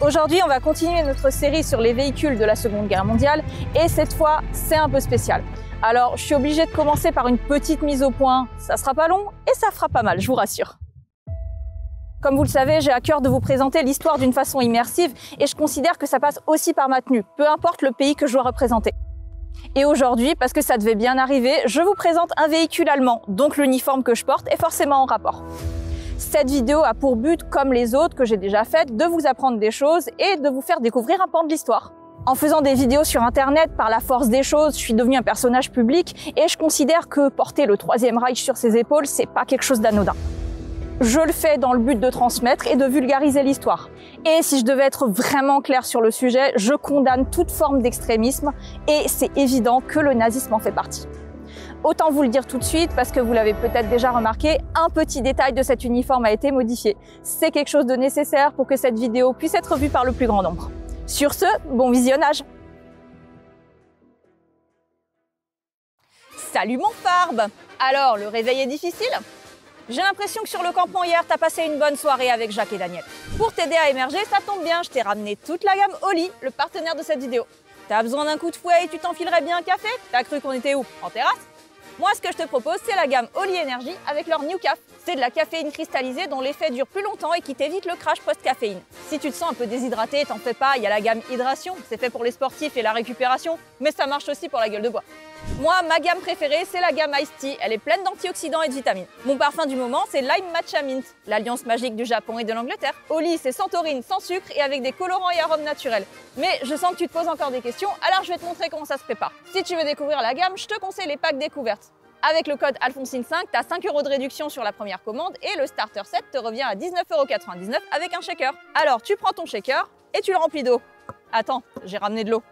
Aujourd'hui, on va continuer notre série sur les véhicules de la Seconde Guerre mondiale et cette fois, c'est un peu spécial. Alors, je suis obligée de commencer par une petite mise au point. Ça sera pas long et ça fera pas mal, je vous rassure. Comme vous le savez, j'ai à cœur de vous présenter l'histoire d'une façon immersive et je considère que ça passe aussi par ma tenue, peu importe le pays que je dois représenter. Et aujourd'hui, parce que ça devait bien arriver, je vous présente un véhicule allemand, donc l'uniforme que je porte est forcément en rapport. Cette vidéo a pour but, comme les autres que j'ai déjà faites, de vous apprendre des choses et de vous faire découvrir un pan de l'histoire. En faisant des vidéos sur internet, par la force des choses, je suis devenue un personnage public et je considère que porter le Troisième Reich sur ses épaules, c'est pas quelque chose d'anodin. Je le fais dans le but de transmettre et de vulgariser l'histoire. Et si je devais être vraiment claire sur le sujet, je condamne toute forme d'extrémisme et c'est évident que le nazisme en fait partie. Autant vous le dire tout de suite parce que vous l'avez peut-être déjà remarqué, un petit détail de cet uniforme a été modifié. C'est quelque chose de nécessaire pour que cette vidéo puisse être vue par le plus grand nombre. Sur ce, bon visionnage! Salut mon Farbe! Alors, le réveil est difficile? J'ai l'impression que sur le campement hier, t'as passé une bonne soirée avec Jacques et Daniel. Pour t'aider à émerger, ça tombe bien, je t'ai ramené toute la gamme Oli, le partenaire de cette vidéo. T'as besoin d'un coup de fouet et tu t'enfilerais bien un café? T'as cru qu'on était où? En terrasse? Moi, ce que je te propose, c'est la gamme Oli Energy avec leur New Caf. C'est de la caféine cristallisée dont l'effet dure plus longtemps et qui t'évite le crash post-caféine. Si tu te sens un peu déshydraté, t'en fais pas, il y a la gamme Hydration, c'est fait pour les sportifs et la récupération, mais ça marche aussi pour la gueule de bois. Moi, ma gamme préférée, c'est la gamme Ice Tea. Elle est pleine d'antioxydants et de vitamines. Mon parfum du moment, c'est Lime Matcha Mint, l'alliance magique du Japon et de l'Angleterre. Oli, c'est Santorine sans sucre et avec des colorants et arômes naturels. Mais je sens que tu te poses encore des questions, alors je vais te montrer comment ça se prépare. Si tu veux découvrir la gamme, je te conseille les packs découvertes. Avec le code Alphonsine5, tu as 5 € de réduction sur la première commande et le starter set te revient à 19,99 € avec un shaker. Alors, tu prends ton shaker et tu le remplis d'eau. Attends, j'ai ramené de l'eau.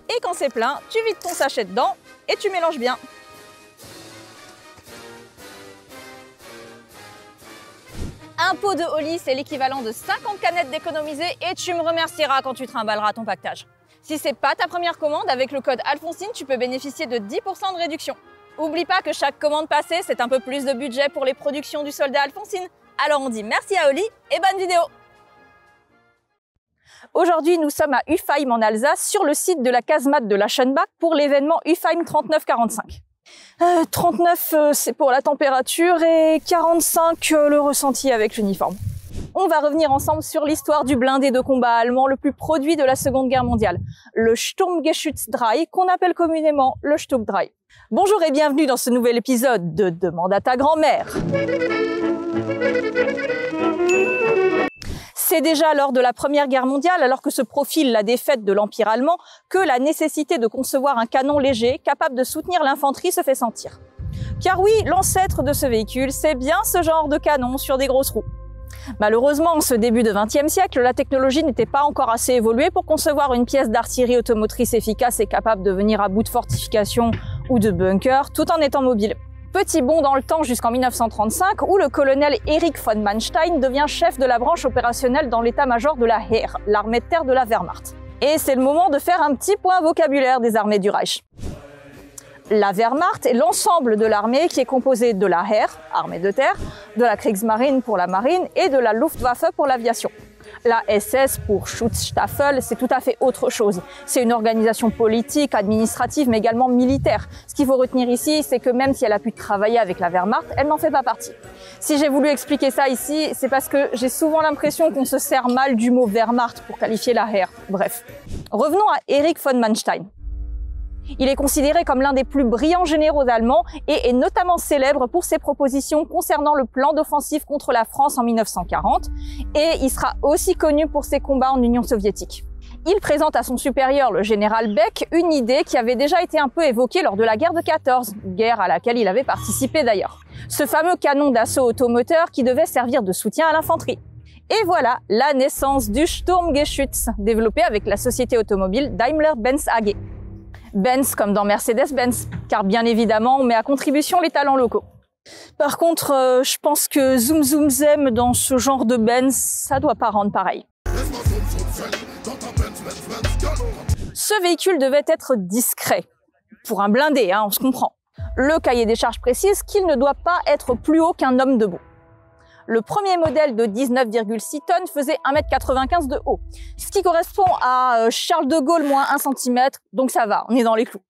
Et quand c'est plein, tu vides ton sachet dedans et tu mélanges bien. Un pot de Oli, c'est l'équivalent de 50 canettes d'économiser et tu me remercieras quand tu trimballeras ton pactage. Si c'est pas ta première commande, avec le code Alphonsine, tu peux bénéficier de 10% de réduction. Oublie pas que chaque commande passée, c'est un peu plus de budget pour les productions du soldat Alphonsine. Alors on dit merci à Oli et bonne vidéo! Aujourd'hui, nous sommes à Ufheim en Alsace, sur le site de la casemate de l'Aschenbach pour l'événement Ufheim 3945. 39, c'est pour la température et 45, le ressenti avec l'uniforme. On va revenir ensemble sur l'histoire du blindé de combat allemand le plus produit de la Seconde Guerre mondiale, le Sturmgeschütz 3, qu'on appelle communément le Stuck 3. Bonjour et bienvenue dans ce nouvel épisode de Demande à ta grand-mère. C'est déjà lors de la Première Guerre mondiale, alors que se profile la défaite de l'Empire allemand, que la nécessité de concevoir un canon léger capable de soutenir l'infanterie se fait sentir. Car oui, l'ancêtre de ce véhicule, c'est bien ce genre de canon sur des grosses roues. Malheureusement, en ce début de XXe siècle, la technologie n'était pas encore assez évoluée pour concevoir une pièce d'artillerie automotrice efficace et capable de venir à bout de fortifications ou de bunkers, tout en étant mobile. Petit bond dans le temps jusqu'en 1935, où le colonel Erich von Manstein devient chef de la branche opérationnelle dans l'état-major de la Heer, l'armée de terre de la Wehrmacht. Et c'est le moment de faire un petit point vocabulaire des armées du Reich. La Wehrmacht est l'ensemble de l'armée qui est composée de la Heer, armée de terre, de la Kriegsmarine pour la marine et de la Luftwaffe pour l'aviation. La SS pour Schutzstaffel, c'est tout à fait autre chose. C'est une organisation politique, administrative, mais également militaire. Ce qu'il faut retenir ici, c'est que même si elle a pu travailler avec la Wehrmacht, elle n'en fait pas partie. Si j'ai voulu expliquer ça ici, c'est parce que j'ai souvent l'impression qu'on se sert mal du mot Wehrmacht pour qualifier la Heer. Bref. Revenons à Erich von Manstein. Il est considéré comme l'un des plus brillants généraux allemands et est notamment célèbre pour ses propositions concernant le plan d'offensive contre la France en 1940, et il sera aussi connu pour ses combats en Union soviétique. Il présente à son supérieur, le général Beck, une idée qui avait déjà été un peu évoquée lors de la guerre de 14, guerre à laquelle il avait participé d'ailleurs. Ce fameux canon d'assaut automoteur qui devait servir de soutien à l'infanterie. Et voilà la naissance du Sturmgeschütz, développé avec la société automobile Daimler-Benz AG. Benz comme dans Mercedes-Benz, car bien évidemment, on met à contribution les talents locaux. Par contre, je pense que Zoom Zoom Zem dans ce genre de Benz, ça doit pas rendre pareil. Ce véhicule devait être discret. Pour un blindé, on se comprend. Le cahier des charges précise qu'il ne doit pas être plus haut qu'un homme debout. Le premier modèle de 19,6 tonnes faisait 1,95 m de haut, ce qui correspond à Charles de Gaulle moins 1 cm, donc ça va, on est dans les clous.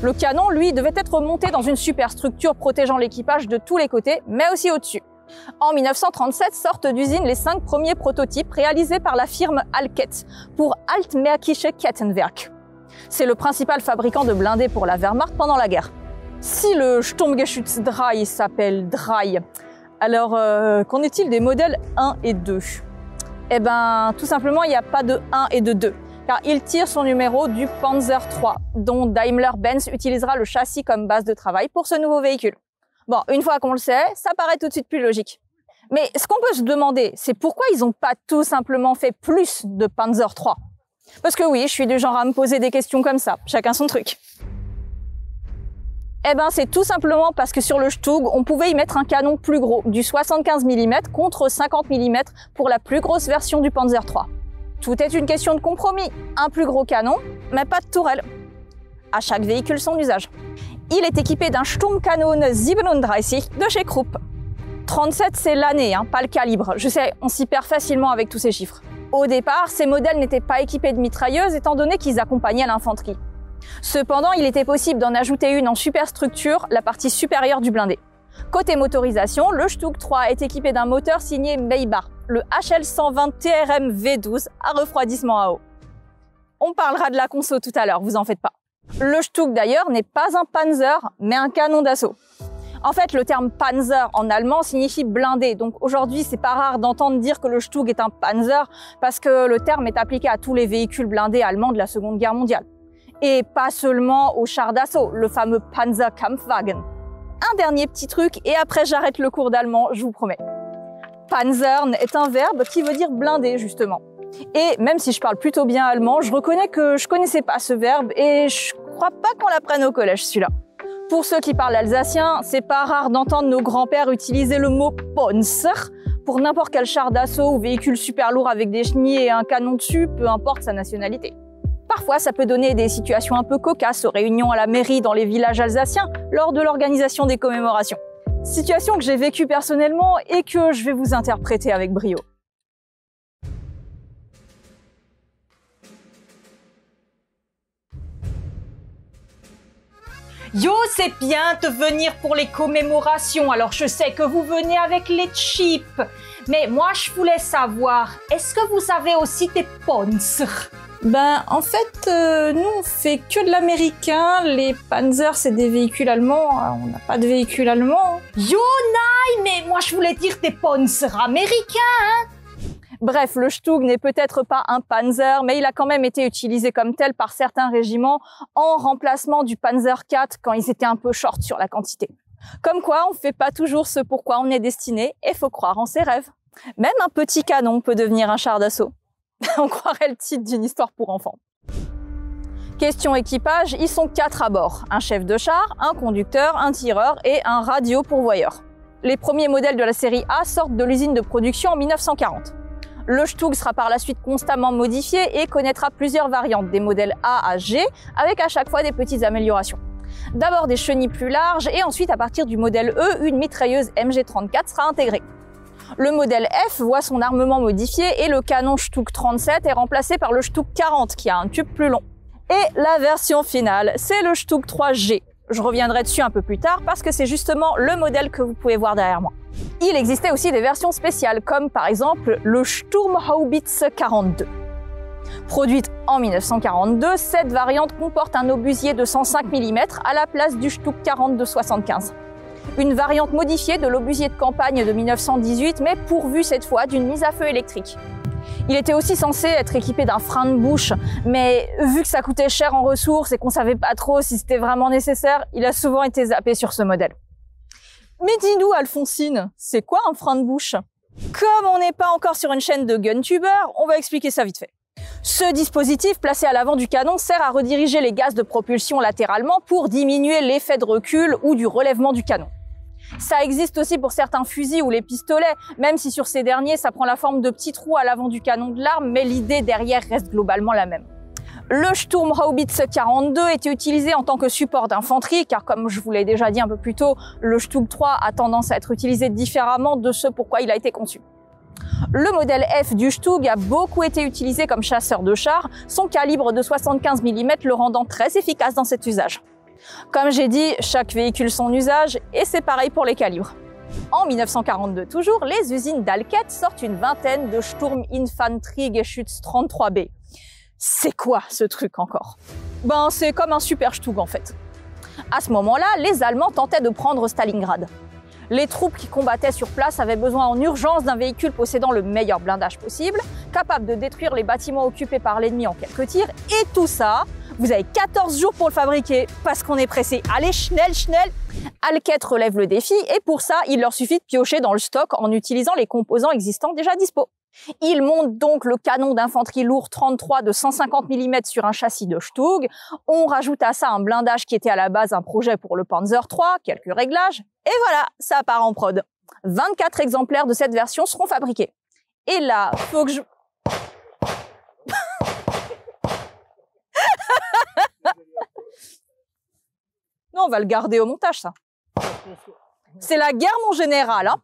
Le canon, lui, devait être monté dans une superstructure protégeant l'équipage de tous les côtés, mais aussi au-dessus. En 1937 sortent d'usine les 5 premiers prototypes réalisés par la firme Alket pour Altmärkische Kettenwerk. C'est le principal fabricant de blindés pour la Wehrmacht pendant la guerre. Si le Sturmgeschütz 3 s'appelle 3, alors qu'en est-il des modèles 1 et 2? Eh ben, tout simplement, il n'y a pas de 1 et de 2, car il tire son numéro du Panzer III, dont Daimler-Benz utilisera le châssis comme base de travail pour ce nouveau véhicule. Bon, une fois qu'on le sait, ça paraît tout de suite plus logique. Mais ce qu'on peut se demander, c'est pourquoi ils n'ont pas tout simplement fait plus de Panzer III? Parce que oui, je suis du genre à me poser des questions comme ça, chacun son truc. Eh ben, c'est tout simplement parce que sur le Stug, on pouvait y mettre un canon plus gros, du 75 mm contre 50 mm pour la plus grosse version du Panzer III. Tout est une question de compromis. Un plus gros canon, mais pas de tourelle. À chaque véhicule son usage. Il est équipé d'un Sturmkanon 37 de chez Krupp. 37, c'est l'année, pas le calibre. Je sais, on s'y perd facilement avec tous ces chiffres. Au départ, ces modèles n'étaient pas équipés de mitrailleuses étant donné qu'ils accompagnaient l'infanterie. Cependant, il était possible d'en ajouter une en superstructure, la partie supérieure du blindé. Côté motorisation, le Stug 3 est équipé d'un moteur signé Maybach, le HL120 TRM V12 à refroidissement à eau. On parlera de la conso tout à l'heure, vous en faites pas. Le Stug d'ailleurs n'est pas un Panzer, mais un canon d'assaut. En fait, le terme Panzer en allemand signifie blindé, donc aujourd'hui c'est pas rare d'entendre dire que le Stug est un Panzer parce que le terme est appliqué à tous les véhicules blindés allemands de la Seconde Guerre mondiale. Et pas seulement aux chars d'assaut, le fameux Panzerkampfwagen. Un dernier petit truc et après j'arrête le cours d'allemand, je vous promets. Panzern est un verbe qui veut dire blindé justement. Et même si je parle plutôt bien allemand, je reconnais que je connaissais pas ce verbe et je crois pas qu'on l'apprenne au collège celui-là. Pour ceux qui parlent alsacien, c'est pas rare d'entendre nos grands-pères utiliser le mot Panzer pour n'importe quel char d'assaut ou véhicule super lourd avec des chenilles et un canon dessus, peu importe sa nationalité. Parfois, ça peut donner des situations un peu cocasses aux réunions à la mairie dans les villages alsaciens lors de l'organisation des commémorations. Situation que j'ai vécue personnellement et que je vais vous interpréter avec brio. Yo, c'est bien de venir pour les commémorations, alors je sais que vous venez avec les chips. Mais moi, je voulais savoir, est-ce que vous avez aussi des Panzer? Ben, en fait, nous, on fait que de l'américain. Les Panzer, c'est des véhicules allemands. On n'a pas de véhicules allemands. Yo, nein, mais moi, je voulais dire des Panzer américains, Bref, le Stug n'est peut-être pas un Panzer, mais il a quand même été utilisé comme tel par certains régiments en remplacement du Panzer IV quand ils étaient un peu short sur la quantité. Comme quoi, on fait pas toujours ce pourquoi on est destiné et faut croire en ses rêves. Même un petit canon peut devenir un char d'assaut. On croirait le titre d'une histoire pour enfants. Question équipage, ils sont 4 à bord. Un chef de char, un conducteur, un tireur et un radio-pourvoyeur. Les premiers modèles de la série A sortent de l'usine de production en 1940. Le Stug sera par la suite constamment modifié et connaîtra plusieurs variantes, des modèles A à G, avec à chaque fois des petites améliorations. D'abord des chenilles plus larges et ensuite à partir du modèle E, une mitrailleuse MG34 sera intégrée. Le modèle F voit son armement modifié et le canon Stug 37 est remplacé par le Stug 40 qui a un tube plus long. Et la version finale, c'est le Stug 3G. Je reviendrai dessus un peu plus tard parce que c'est justement le modèle que vous pouvez voir derrière moi. Il existait aussi des versions spéciales comme par exemple le Sturmhaubitze 42. Produite en 1942, cette variante comporte un obusier de 105 mm à la place du Stug 40 de 75. Une variante modifiée de l'obusier de campagne de 1918 mais pourvue cette fois d'une mise à feu électrique. Il était aussi censé être équipé d'un frein de bouche, mais vu que ça coûtait cher en ressources et qu'on savait pas trop si c'était vraiment nécessaire, il a souvent été zappé sur ce modèle. Mais dis-nous, Alphonsine, c'est quoi un frein de bouche? Comme on n'est pas encore sur une chaîne de guntuber, on va expliquer ça vite fait. Ce dispositif placé à l'avant du canon sert à rediriger les gaz de propulsion latéralement pour diminuer l'effet de recul ou du relèvement du canon. Ça existe aussi pour certains fusils ou les pistolets, même si sur ces derniers, ça prend la forme de petits trous à l'avant du canon de l'arme, mais l'idée derrière reste globalement la même. Le Sturmhaubitze 42 était utilisé en tant que support d'infanterie, car comme je vous l'ai déjà dit un peu plus tôt, le Stug 3 a tendance à être utilisé différemment de ce pourquoi il a été conçu. Le modèle F du Stug a beaucoup été utilisé comme chasseur de chars, son calibre de 75 mm le rendant très efficace dans cet usage. Comme j'ai dit, chaque véhicule son usage, et c'est pareil pour les calibres. En 1942 toujours, les usines d'Alket sortent une vingtaine de Sturminfanteriegeschütz 33B. C'est quoi ce truc encore? Ben c'est comme un super Stug en fait. À ce moment-là, les Allemands tentaient de prendre Stalingrad. Les troupes qui combattaient sur place avaient besoin en urgence d'un véhicule possédant le meilleur blindage possible, capable de détruire les bâtiments occupés par l'ennemi en quelques tirs, et tout ça, vous avez 14 jours pour le fabriquer, parce qu'on est pressé. Allez, schnell, schnell! Alket relève le défi, et pour ça, il leur suffit de piocher dans le stock en utilisant les composants existants déjà dispo. Ils montent donc le canon d'infanterie lourd 33 de 150 mm sur un châssis de Stug. On rajoute à ça un blindage qui était à la base un projet pour le Panzer III, quelques réglages, et voilà, ça part en prod. 24 exemplaires de cette version seront fabriqués. Et là, faut que je... Non, on va le garder au montage, ça. C'est la guerre, mon général, hein.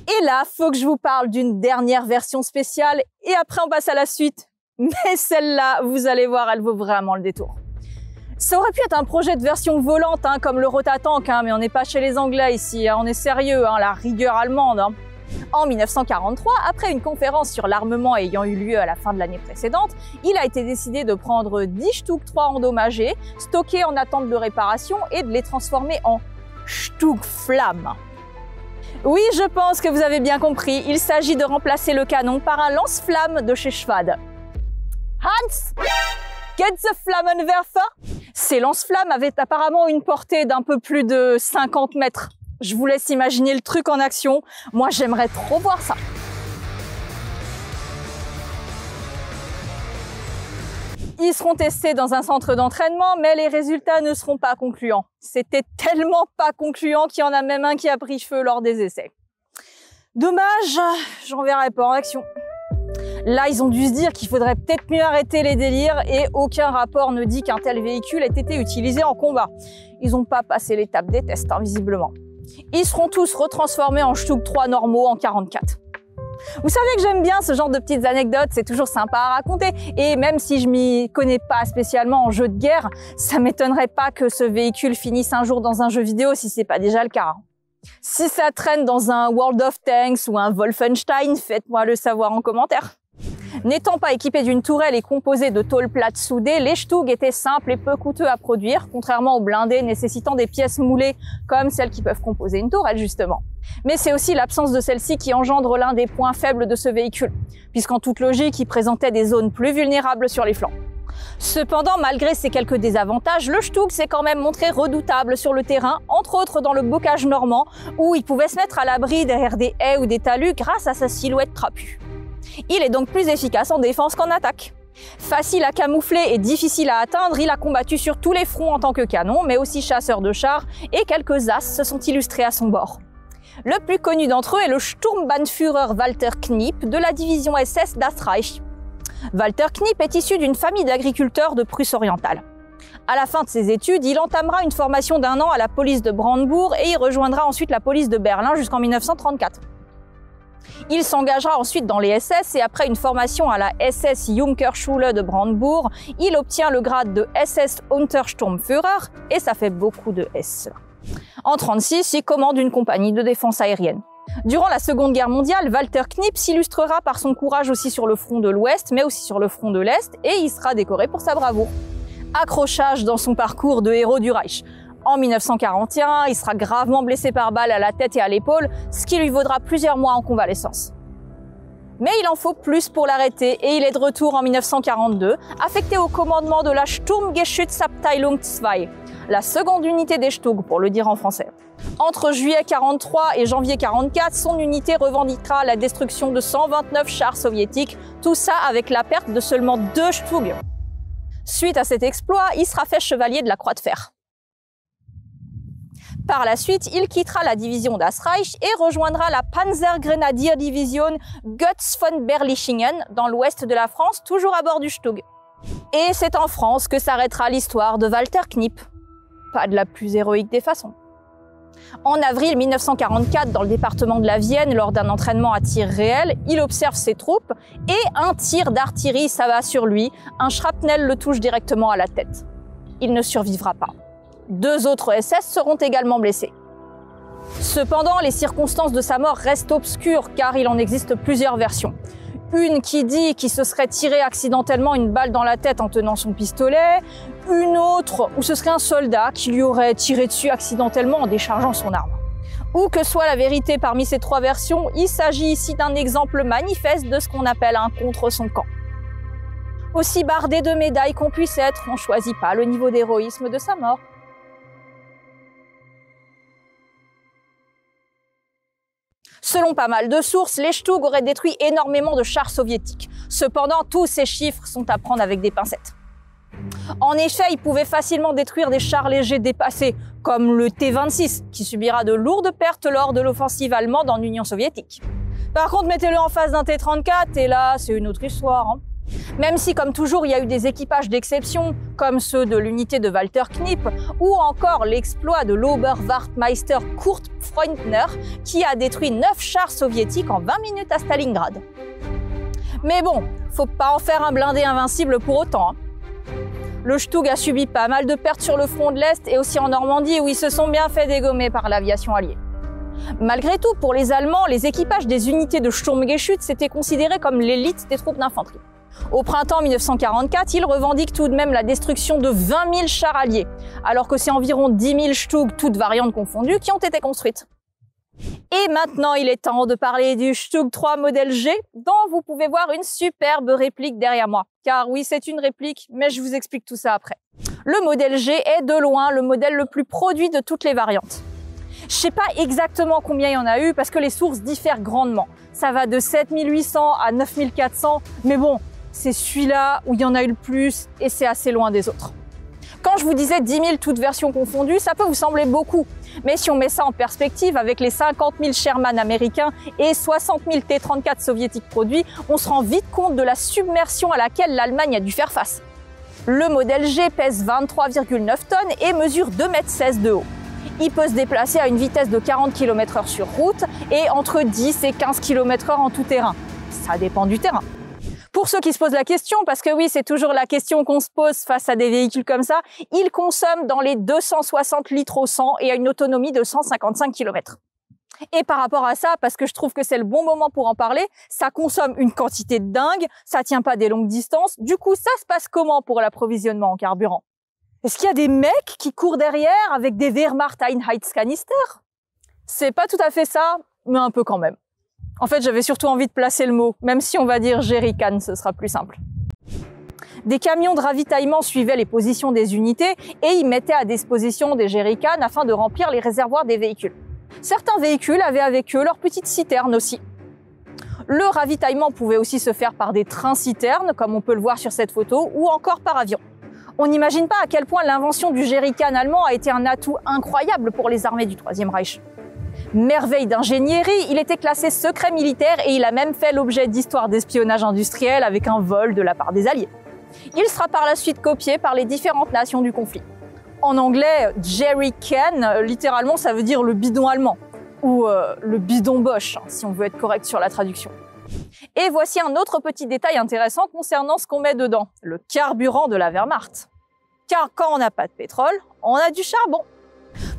Et là, faut que je vous parle d'une dernière version spéciale et après on passe à la suite. Mais celle-là, vous allez voir, elle vaut vraiment le détour. Ça aurait pu être un projet de version volante, hein, comme le Rotatank, hein, mais on n'est pas chez les Anglais ici, hein, on est sérieux, hein, la rigueur allemande. Hein. En 1943, après une conférence sur l'armement ayant eu lieu à la fin de l'année précédente, il a été décidé de prendre 10 Stug 3 endommagés, stockés en attente de réparation et de les transformer en Stug Flamme. Oui, je pense que vous avez bien compris, il s'agit de remplacer le canon par un lance-flamme de chez Schwad. Hans, get the Flammenwerfer! Ces lance-flammes avaient apparemment une portée d'un peu plus de 50 mètres. Je vous laisse imaginer le truc en action. Moi, j'aimerais trop voir ça. Ils seront testés dans un centre d'entraînement, mais les résultats ne seront pas concluants. C'était tellement pas concluant qu'il y en a même un qui a pris feu lors des essais. Dommage, j'en verrai pas en action. Là, ils ont dû se dire qu'il faudrait peut-être mieux arrêter les délires et aucun rapport ne dit qu'un tel véhicule ait été utilisé en combat. Ils n'ont pas passé l'étape des tests, hein, visiblement. Ils seront tous retransformés en Stug 3 normaux en 44. Vous savez que j'aime bien ce genre de petites anecdotes, c'est toujours sympa à raconter. Et même si je m'y connais pas spécialement en jeu de guerre, ça m'étonnerait pas que ce véhicule finisse un jour dans un jeu vidéo si c'est pas déjà le cas. Si ça traîne dans un World of Tanks ou un Wolfenstein, faites-moi le savoir en commentaire. N'étant pas équipés d'une tourelle et composés de tôles plates soudées, les Stug étaient simples et peu coûteux à produire, contrairement aux blindés nécessitant des pièces moulées comme celles qui peuvent composer une tourelle justement. Mais c'est aussi l'absence de celle-ci qui engendre l'un des points faibles de ce véhicule, puisqu'en toute logique, il présentait des zones plus vulnérables sur les flancs. Cependant, malgré ces quelques désavantages, le Stug s'est quand même montré redoutable sur le terrain, entre autres dans le bocage normand, où il pouvait se mettre à l'abri derrière des haies ou des talus grâce à sa silhouette trapue. Il est donc plus efficace en défense qu'en attaque. Facile à camoufler et difficile à atteindre, il a combattu sur tous les fronts en tant que canon, mais aussi chasseur de chars, et quelques as se sont illustrés à son bord. Le plus connu d'entre eux est le Sturmbannführer Walter Kniep de la division SS Das Reich. Walter Kniep est issu d'une famille d'agriculteurs de Prusse orientale. À la fin de ses études, il entamera une formation d'1 an à la police de Brandebourg et il rejoindra ensuite la police de Berlin jusqu'en 1934. Il s'engagera ensuite dans les SS et après une formation à la SS Junkerschule de Brandebourg, il obtient le grade de SS Untersturmführer et ça fait beaucoup de S. En 1936, il commande une compagnie de défense aérienne. Durant la Seconde Guerre mondiale, Walter Kniep s'illustrera par son courage aussi sur le front de l'Ouest, mais aussi sur le front de l'Est, et il sera décoré pour sa bravoure. Accrochage dans son parcours de héros du Reich. En 1941, il sera gravement blessé par balle à la tête et à l'épaule, ce qui lui vaudra plusieurs mois en convalescence. Mais il en faut plus pour l'arrêter et il est de retour en 1942, affecté au commandement de la Sturmgeschützabteilung 2, la seconde unité des Stug pour le dire en français. Entre juillet 43 et janvier 44, son unité revendiquera la destruction de 129 chars soviétiques, tout ça avec la perte de seulement 2 Stug. Suite à cet exploit, il sera fait chevalier de la Croix de Fer. Par la suite, il quittera la division Das Reich et rejoindra la Panzergrenadierdivision Götz von Berlichingen dans l'ouest de la France, toujours à bord du Stug. Et c'est en France que s'arrêtera l'histoire de Walter Kniep. Pas de la plus héroïque des façons. En avril 1944, dans le département de la Vienne, lors d'un entraînement à tir réel, il observe ses troupes et un tir d'artillerie s'abat sur lui. Un shrapnel le touche directement à la tête. Il ne survivra pas. 2 autres SS seront également blessés. Cependant, les circonstances de sa mort restent obscures car il en existe plusieurs versions. Une qui dit qu'il se serait tiré accidentellement une balle dans la tête en tenant son pistolet, une autre où ce serait un soldat qui lui aurait tiré dessus accidentellement en déchargeant son arme. Où que soit la vérité parmi ces 3 versions, il s'agit ici d'un exemple manifeste de ce qu'on appelle un contre son camp. Aussi bardé de médailles qu'on puisse être, on ne choisit pas le niveau d'héroïsme de sa mort. Selon pas mal de sources, les Stug auraient détruit énormément de chars soviétiques. Cependant, tous ces chiffres sont à prendre avec des pincettes. En effet, ils pouvaient facilement détruire des chars légers dépassés, comme le T-26, qui subira de lourdes pertes lors de l'offensive allemande en Union soviétique. Par contre, mettez-le en face d'un T-34, et là, c'est une autre histoire. Même si, comme toujours, il y a eu des équipages d'exception, comme ceux de l'unité de Walter Kniep, ou encore l'exploit de l'Oberwachtmeister Kurt Freundner, qui a détruit 9 chars soviétiques en 20 minutes à Stalingrad. Mais bon, faut pas en faire un blindé invincible pour autant. Le Stug a subi pas mal de pertes sur le front de l'Est et aussi en Normandie, où ils se sont bien fait dégommer par l'aviation alliée. Malgré tout, pour les Allemands, les équipages des unités de Sturmgeschütz s'étaient considérés comme l'élite des troupes d'infanterie. Au printemps 1944, ils revendiquent tout de même la destruction de 20 000 chars alliés, alors que c'est environ 10 000 Stug, toutes variantes confondues, qui ont été construites. Et maintenant, il est temps de parler du Stug 3 modèle G, dont vous pouvez voir une superbe réplique derrière moi. Car oui, c'est une réplique, mais je vous explique tout ça après. Le modèle G est de loin le modèle le plus produit de toutes les variantes. Je sais pas exactement combien il y en a eu, parce que les sources diffèrent grandement. Ça va de 7800 à 9400, mais bon, c'est celui-là où il y en a eu le plus et c'est assez loin des autres. Quand je vous disais 10 000 toutes versions confondues, ça peut vous sembler beaucoup. Mais si on met ça en perspective avec les 50 000 Sherman américains et 60 000 T-34 soviétiques produits, on se rend vite compte de la submersion à laquelle l'Allemagne a dû faire face. Le modèle G pèse 23,9 tonnes et mesure 2,16 m de haut. Il peut se déplacer à une vitesse de 40 km/h sur route et entre 10 et 15 km/h en tout terrain. Ça dépend du terrain. Pour ceux qui se posent la question, parce que oui, c'est toujours la question qu'on se pose face à des véhicules comme ça, il consomme dans les 260 litres au 100 et a une autonomie de 155 km. Et par rapport à ça, parce que je trouve que c'est le bon moment pour en parler, ça consomme une quantité de dingue, ça tient pas des longues distances. Du coup, ça se passe comment pour l'approvisionnement en carburant? Est-ce qu'il y a des mecs qui courent derrière avec des Wehrmacht Einheitskanister? C'est pas tout à fait ça, mais un peu quand même. En fait, j'avais surtout envie de placer le mot, même si on va dire jerrycan, ce sera plus simple. Des camions de ravitaillement suivaient les positions des unités et ils mettaient à disposition des jerrycans afin de remplir les réservoirs des véhicules. Certains véhicules avaient avec eux leurs petites citernes aussi. Le ravitaillement pouvait aussi se faire par des trains-citernes, comme on peut le voir sur cette photo, ou encore par avion. On n'imagine pas à quel point l'invention du jerrycan allemand a été un atout incroyable pour les armées du Troisième Reich. Merveille d'ingénierie, il était classé secret militaire et il a même fait l'objet d'histoires d'espionnage industriel avec un vol de la part des Alliés. Il sera par la suite copié par les différentes nations du conflit. En anglais, jerrycan, littéralement, ça veut dire le bidon allemand, ou le bidon Bosch, si on veut être correct sur la traduction. Et voici un autre petit détail intéressant concernant ce qu'on met dedans, le carburant de la Wehrmacht. Car quand on n'a pas de pétrole, on a du charbon.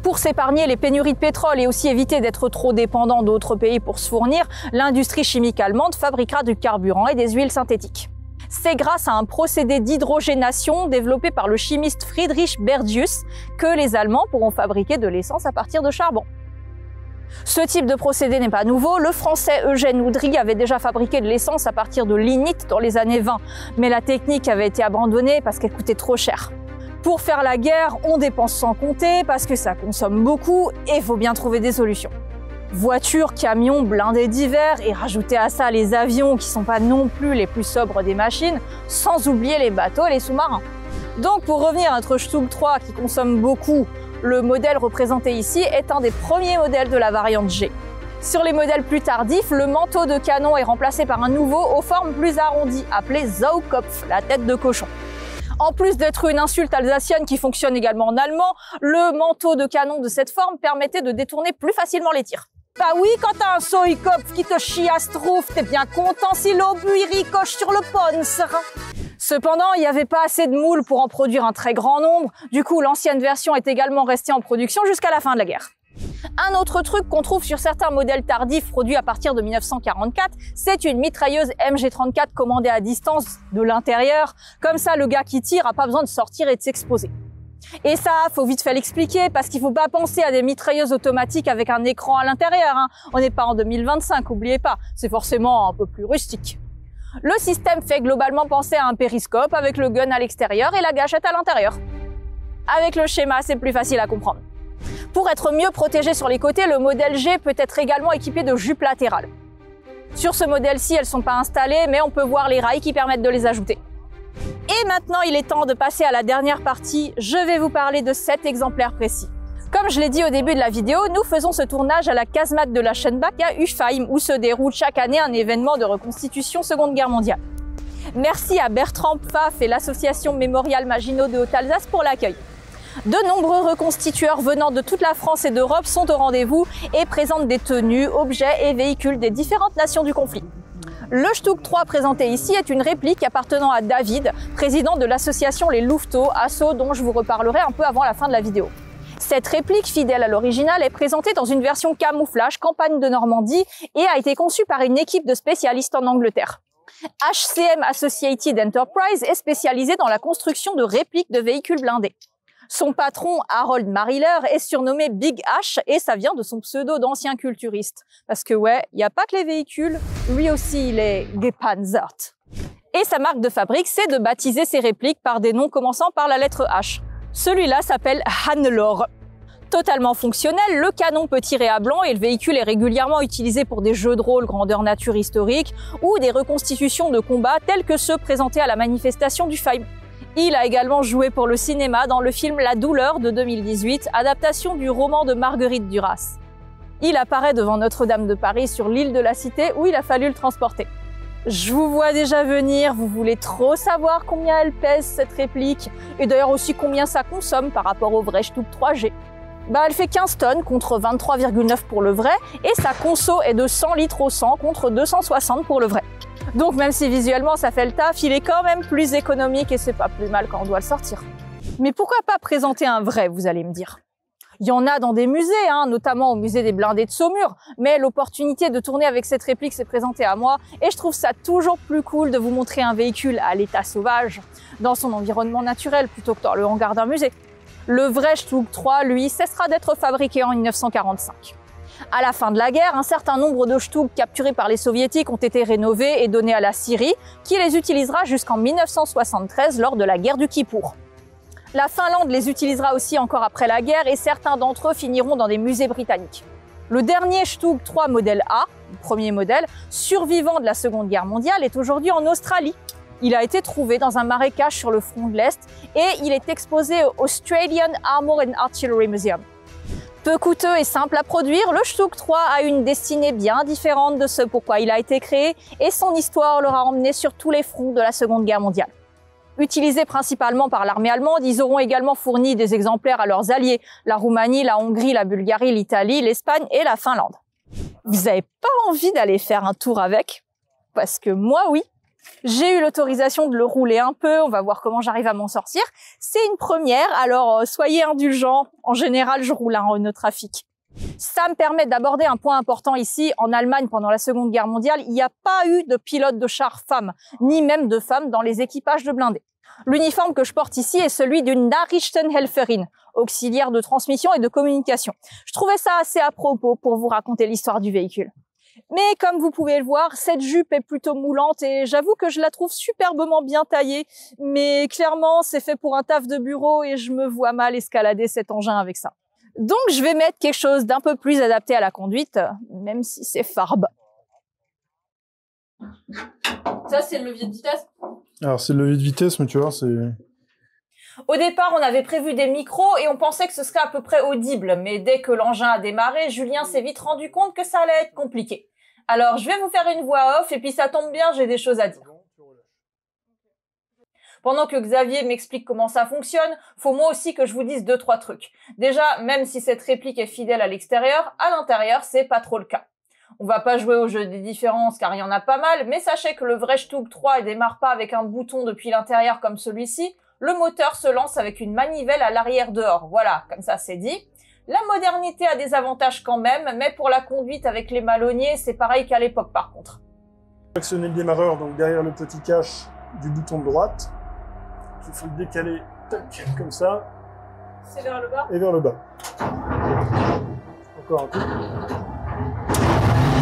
Pour s'épargner les pénuries de pétrole et aussi éviter d'être trop dépendant d'autres pays pour se fournir, l'industrie chimique allemande fabriquera du carburant et des huiles synthétiques. C'est grâce à un procédé d'hydrogénation développé par le chimiste Friedrich Bergius que les Allemands pourront fabriquer de l'essence à partir de charbon. Ce type de procédé n'est pas nouveau, le français Eugène Oudry avait déjà fabriqué de l'essence à partir de lignite dans les années 20, mais la technique avait été abandonnée parce qu'elle coûtait trop cher. Pour faire la guerre, on dépense sans compter parce que ça consomme beaucoup et il faut bien trouver des solutions. Voitures, camions, blindés d'hiver et rajouter à ça les avions qui sont pas non plus les plus sobres des machines, sans oublier les bateaux et les sous-marins. Donc pour revenir à notre Stug 3 qui consomme beaucoup, le modèle représenté ici est un des premiers modèles de la variante G. Sur les modèles plus tardifs, le manteau de canon est remplacé par un nouveau aux formes plus arrondies, appelé Saugkopf, la tête de cochon. En plus d'être une insulte alsacienne qui fonctionne également en allemand, le manteau de canon de cette forme permettait de détourner plus facilement les tirs. Bah oui, quand t'as un Soikopf qui te chie à Strouf, t'es bien content si l'obus il ricoche sur le Panzer. Cependant, il n'y avait pas assez de moules pour en produire un très grand nombre, du coup l'ancienne version est également restée en production jusqu'à la fin de la guerre. Un autre truc qu'on trouve sur certains modèles tardifs produits à partir de 1944, c'est une mitrailleuse MG34 commandée à distance de l'intérieur. Comme ça, le gars qui tire a pas besoin de sortir et de s'exposer. Et ça, faut vite fait l'expliquer parce qu'il faut pas penser à des mitrailleuses automatiques avec un écran à l'intérieur. On n'est pas en 2025, oubliez pas. C'est forcément un peu plus rustique. Le système fait globalement penser à un périscope avec le gun à l'extérieur et la gâchette à l'intérieur. Avec le schéma, c'est plus facile à comprendre. Pour être mieux protégé sur les côtés, le modèle G peut être également équipé de jupes latérales. Sur ce modèle-ci, elles ne sont pas installées, mais on peut voir les rails qui permettent de les ajouter. Et maintenant, il est temps de passer à la dernière partie. Je vais vous parler de 7 exemplaires précis. Comme je l'ai dit au début de la vidéo, nous faisons ce tournage à la casemate de la Schenbach à Ufheim, où se déroule chaque année un événement de reconstitution Seconde Guerre mondiale. Merci à Bertrand Pfaff et l'association Mémorial Maginot de Haute-Alsace pour l'accueil. De nombreux reconstitueurs venant de toute la France et d'Europe sont au rendez-vous et présentent des tenues, objets et véhicules des différentes nations du conflit. Le Stuck 3 présenté ici est une réplique appartenant à David, président de l'association Les Louveteaux, asso dont je vous reparlerai un peu avant la fin de la vidéo. Cette réplique, fidèle à l'original, est présentée dans une version camouflage campagne de Normandie et a été conçue par une équipe de spécialistes en Angleterre. HCM Associated Enterprise est spécialisée dans la construction de répliques de véhicules blindés. Son patron, Harold Mariller, est surnommé Big H et ça vient de son pseudo d'ancien culturiste. Parce que ouais, il n'y a pas que les véhicules, lui aussi il est gepanzert. Et sa marque de fabrique, c'est de baptiser ses répliques par des noms commençant par la lettre H. Celui-là s'appelle Hannelore. Totalement fonctionnel, le canon peut tirer à blanc et le véhicule est régulièrement utilisé pour des jeux de rôle grandeur nature historique ou des reconstitutions de combats tels que ceux présentés à la manifestation du Feim. Il a également joué pour le cinéma dans le film La Douleur de 2018, adaptation du roman de Marguerite Duras. Il apparaît devant Notre-Dame de Paris sur l'île de la Cité où il a fallu le transporter. Je vous vois déjà venir, vous voulez trop savoir combien elle pèse cette réplique et d'ailleurs aussi combien ça consomme par rapport au vrai Stuck 3G. Elle fait 15 tonnes contre 23,9 pour le vrai et sa conso est de 100 litres au 100 contre 260 pour le vrai. Donc même si visuellement ça fait le taf, il est quand même plus économique et c'est pas plus mal quand on doit le sortir. Mais pourquoi pas présenter un vrai, vous allez me dire? Il y en a dans des musées, notamment au musée des blindés de Saumur, mais l'opportunité de tourner avec cette réplique s'est présentée à moi et je trouve ça toujours plus cool de vous montrer un véhicule à l'état sauvage, dans son environnement naturel plutôt que dans le hangar d'un musée. Le vrai Stuck 3, lui, cessera d'être fabriqué en 1945. À la fin de la guerre, un certain nombre de Stuck capturés par les soviétiques ont été rénovés et donnés à la Syrie, qui les utilisera jusqu'en 1973 lors de la guerre du Kippour. La Finlande les utilisera aussi encore après la guerre et certains d'entre eux finiront dans des musées britanniques. Le dernier Stuck 3 modèle A, le premier modèle, survivant de la Seconde Guerre mondiale, est aujourd'hui en Australie. Il a été trouvé dans un marécage sur le front de l'Est et il est exposé au Australian Armour and Artillery Museum. Peu coûteux et simple à produire, le Stuck 3 a une destinée bien différente de ce pourquoi il a été créé et son histoire l'aura emmené sur tous les fronts de la Seconde Guerre mondiale. Utilisés principalement par l'armée allemande, ils auront également fourni des exemplaires à leurs alliés, la Roumanie, la Hongrie, la Bulgarie, l'Italie, l'Espagne et la Finlande. Vous n'avez pas envie d'aller faire un tour avec? Parce que moi, oui. J'ai eu l'autorisation de le rouler un peu, on va voir comment j'arrive à m'en sortir. C'est une première, alors soyez indulgents. En général, je roule un Renault Trafic. Ça me permet d'aborder un point important ici. En Allemagne, pendant la Seconde Guerre mondiale, il n'y a pas eu de pilote de char femme, ni même de femmes dans les équipages de blindés. L'uniforme que je porte ici est celui d'une Nachrichtenhelferin, auxiliaire de transmission et de communication. Je trouvais ça assez à propos pour vous raconter l'histoire du véhicule. Mais comme vous pouvez le voir, cette jupe est plutôt moulante et j'avoue que je la trouve superbement bien taillée. Mais clairement, c'est fait pour un taf de bureau et je me vois mal escalader cet engin avec ça. Donc je vais mettre quelque chose d'un peu plus adapté à la conduite, même si c'est farbe. Ça, c'est le levier de vitesse? Alors c'est le levier de vitesse, mais tu vois, c'est... Au départ, on avait prévu des micros et on pensait que ce serait à peu près audible. Mais dès que l'engin a démarré, Julien s'est vite rendu compte que ça allait être compliqué. Alors, je vais vous faire une voix off et puis ça tombe bien, j'ai des choses à dire. Pendant que Xavier m'explique comment ça fonctionne, faut moi aussi que je vous dise 2-3 trucs. Déjà, même si cette réplique est fidèle à l'extérieur, à l'intérieur, c'est pas trop le cas. On va pas jouer au jeu des différences car il y en a pas mal, mais sachez que le vrai Stug 3 ne démarre pas avec un bouton depuis l'intérieur comme celui-ci. Le moteur se lance avec une manivelle à l'arrière dehors. Voilà, comme ça c'est dit. La modernité a des avantages quand même, mais pour la conduite avec les malonniers, c'est pareil qu'à l'époque par contre. Actionner le démarreur donc derrière le petit cache du bouton de droite. Il faut le décaler, tac, comme ça. C'est vers le bas. Et vers le bas. Encore un coup.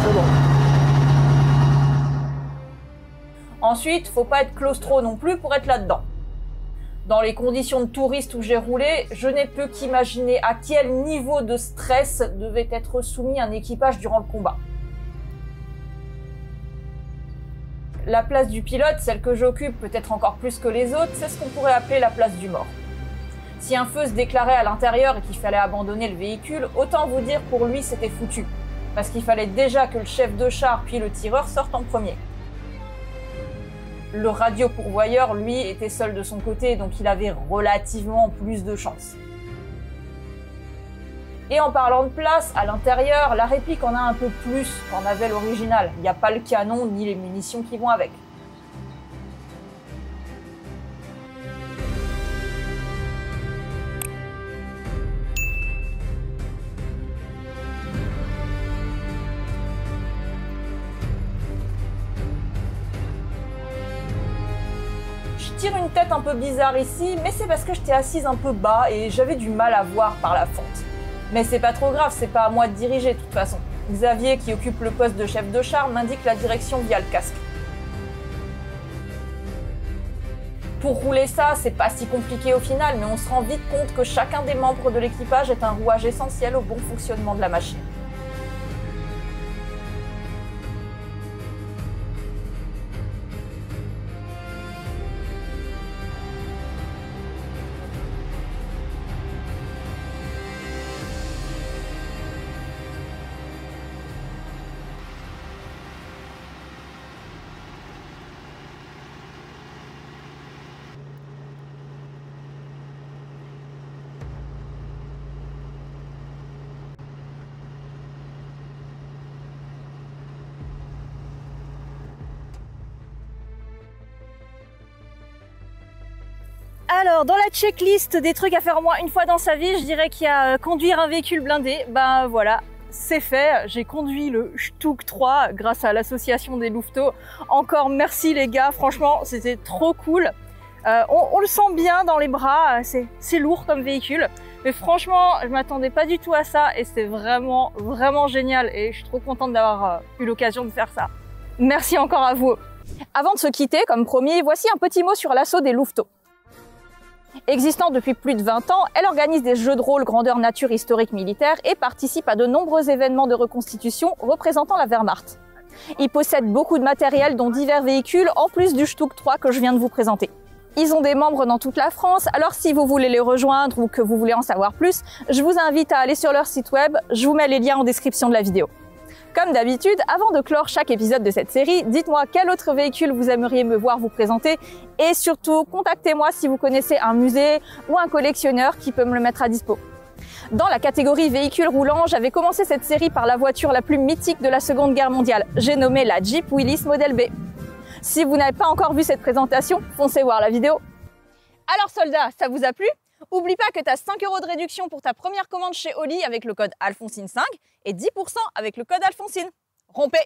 C'est bon. Ensuite, faut pas être claustro non plus pour être là-dedans. Dans les conditions de touriste où j'ai roulé, je n'ai pu qu'imaginer à quel niveau de stress devait être soumis un équipage durant le combat. La place du pilote, celle que j'occupe peut-être encore plus que les autres, c'est ce qu'on pourrait appeler la place du mort. Si un feu se déclarait à l'intérieur et qu'il fallait abandonner le véhicule, autant vous dire pour lui c'était foutu. Parce qu'il fallait déjà que le chef de char puis le tireur sortent en premier. Le radiopourvoyeur, lui, était seul de son côté, donc il avait relativement plus de chance. Et en parlant de place, à l'intérieur, la réplique en a un peu plus qu'en avait l'original. Il n'y a pas le canon ni les munitions qui vont avec. Je tire une tête un peu bizarre ici, mais c'est parce que j'étais assise un peu bas et j'avais du mal à voir par la fente. Mais c'est pas trop grave, c'est pas à moi de diriger de toute façon. Xavier, qui occupe le poste de chef de char, m'indique la direction via le casque. Pour rouler ça, c'est pas si compliqué au final, mais on se rend vite compte que chacun des membres de l'équipage est un rouage essentiel au bon fonctionnement de la machine. Alors, dans la checklist des trucs à faire au moins une fois dans sa vie, je dirais qu'il y a conduire un véhicule blindé. Ben voilà, c'est fait. J'ai conduit le Stug 3 grâce à l'association des louveteaux. Encore merci les gars, franchement, c'était trop cool. On le sent bien dans les bras, c'est lourd comme véhicule. Mais franchement, je m'attendais pas du tout à ça et c'était vraiment, vraiment génial. Et je suis trop contente d'avoir eu l'occasion de faire ça. Merci encore à vous. Avant de se quitter, comme promis, voici un petit mot sur l'assaut des louveteaux. Existant depuis plus de 20 ans, elle organise des jeux de rôle grandeur nature historique militaire et participe à de nombreux événements de reconstitution représentant la Wehrmacht. Ils possèdent beaucoup de matériel dont divers véhicules en plus du Stug 3 que je viens de vous présenter. Ils ont des membres dans toute la France, alors si vous voulez les rejoindre ou que vous voulez en savoir plus, je vous invite à aller sur leur site web, je vous mets les liens en description de la vidéo. Comme d'habitude, avant de clore chaque épisode de cette série, dites-moi quel autre véhicule vous aimeriez me voir vous présenter et surtout, contactez-moi si vous connaissez un musée ou un collectionneur qui peut me le mettre à dispo. Dans la catégorie véhicules roulants, j'avais commencé cette série par la voiture la plus mythique de la Seconde Guerre mondiale. J'ai nommé la Jeep Willys Model B. Si vous n'avez pas encore vu cette présentation, foncez voir la vidéo. Alors soldats, ça vous a plu ? Oublie pas que tu as 5 € de réduction pour ta première commande chez Oli avec le code Alphonsine5 et 10% avec le code Alphonsine. Rompez!